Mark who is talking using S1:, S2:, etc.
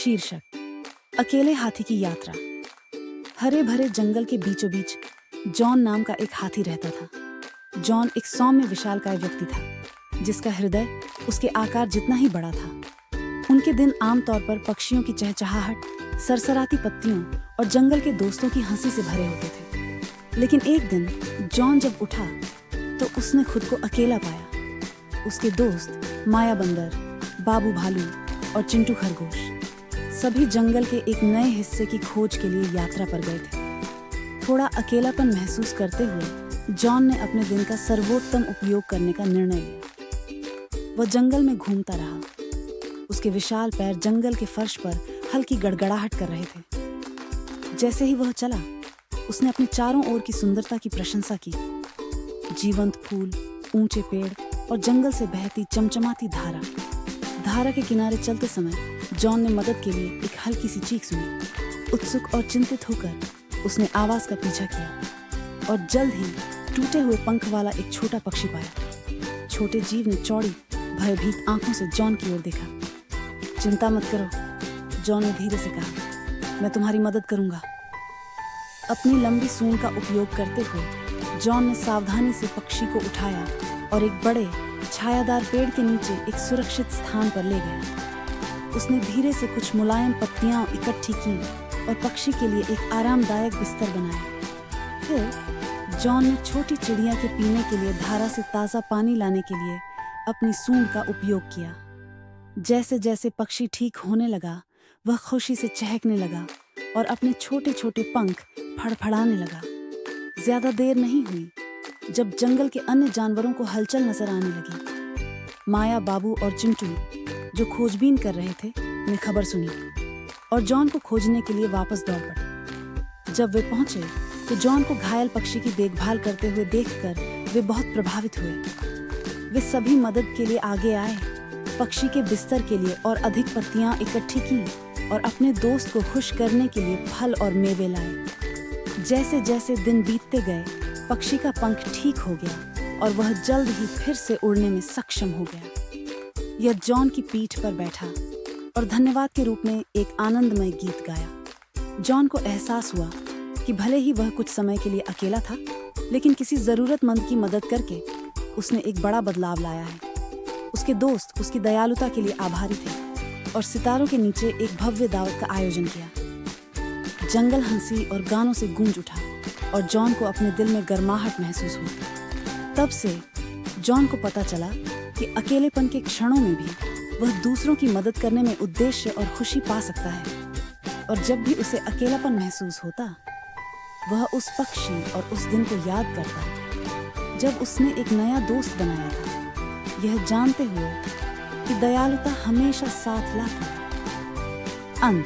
S1: शीर्षक अकेले हाथी की यात्रा। हरे भरे जंगल के बीचों बीच जॉन नाम का एक हाथी रहता था। जॉन एक सौम्य विशालकाय व्यक्ति था, जिसका हृदय उसके आकार जितना ही बड़ा था। उनके दिन आमतौर पर पक्षियों की चहचहाहट, सरसराती पत्तियों और जंगल के दोस्तों की हंसी से भरे होते थे। लेकिन एक दिन जॉन जब उठा तो उसने खुद को अकेला पाया। उसके दोस्त माया बंदर, बाबू भालू और चिंटू खरगोश सभी जंगल के एक नए हिस्से की खोज के लिए यात्रा पर गए थे। थोड़ा अकेलापन महसूस करते हुए जॉन ने अपने दिन का सर्वोत्तम उपयोग करने का निर्णय लिया। वह जंगल में घूमता रहा। उसके विशाल पैर जंगल के फर्श पर हल्की गड़गड़ाहट कर रहे थे। जैसे ही वह चला, उसने अपने चारों ओर की सुंदरता की प्रशंसा की। जीवंत फूल, ऊंचे पेड़ और जंगल से बहती चमचमाती धारा के किनारे चलते समय जॉन ने मदद के लिए एक हल्की सी चीख सुनी। उत्सुक और चिंतित होकर उसने आवाज का पीछा किया और जल्द ही टूटे हुए पंख वाला एक छोटा पक्षी पाया। छोटे जीव ने चौड़ी भयभीत आंखों से जॉन की ओर देखा। चिंता मत करो, जॉन ने धीरे से कहा, मैं तुम्हारी मदद करूंगा। अपनी लंबी सूंड का उपयोग करते हुए जॉन ने सावधानी से पक्षी को उठाया और एक बड़े छायादार पेड़ के नीचे एक सुरक्षित स्थान पर ले गया। उसने धीरे से कुछ मुलायम पत्तियां इकट्ठी की और पक्षी के लिए एक आरामदायक बिस्तर बनाया। फिर जॉन ने छोटी चिड़िया के पीने के लिए धारा से ताज़ा पानी लाने के लिए अपनी सूंड का उपयोग किया। जैसे जैसे पक्षी ठीक होने लगा, वह खुशी से चहकने लगा और अपने छोटे छोटे पंख फड़फड़ाने लगा। ज्यादा देर नहीं हुई जब जंगल के अन्य जानवरों को हलचल नजर आने लगी। माया, बाबू और चिंटू जो खोजबीन कर रहे थे, ने खबर सुनी और जॉन को खोजने के लिए वापस दौड़ पड़े। जब वे पहुंचे तो जॉन को घायल पक्षी की देखभाल करते हुए देखकर वे बहुत प्रभावित हुए। वे सभी मदद के लिए आगे आए, पक्षी के बिस्तर के लिए और अधिक पत्तियां इकट्ठी की और अपने दोस्त को खुश करने के लिए फल और मेवे लाए। जैसे जैसे दिन बीतते गए, पक्षी का पंख ठीक हो गया और वह जल्द ही फिर से उड़ने में सक्षम हो गया। यह जॉन की पीठ पर बैठा और धन्यवाद के रूप में एक आनंदमय गीत गाया। जॉन को एहसास हुआ कि भले ही वह कुछ समय के लिए अकेला था, लेकिन किसी जरूरतमंद की मदद करके उसने एक बड़ा बदलाव लाया है। उसके दोस्त उसकी दयालुता के लिए आभारी थे और सितारों के नीचे एक भव्य दावत का आयोजन किया। जंगल हंसी और गानों से गूंज उठा और जॉन को अपने दिल में गर्माहट महसूस हुई। तब से जॉन को पता चला कि अकेलेपन के क्षणों में भी वह दूसरों की मदद करने में उद्देश्य और खुशी पा सकता है। और जब भी उसे अकेलापन महसूस होता, वह उस पक्षी और उस दिन को याद करता जब उसने एक नया दोस्त बनाया था, यह जानते हुए कि दयालुता हमेशा साथ लाती है। अंत।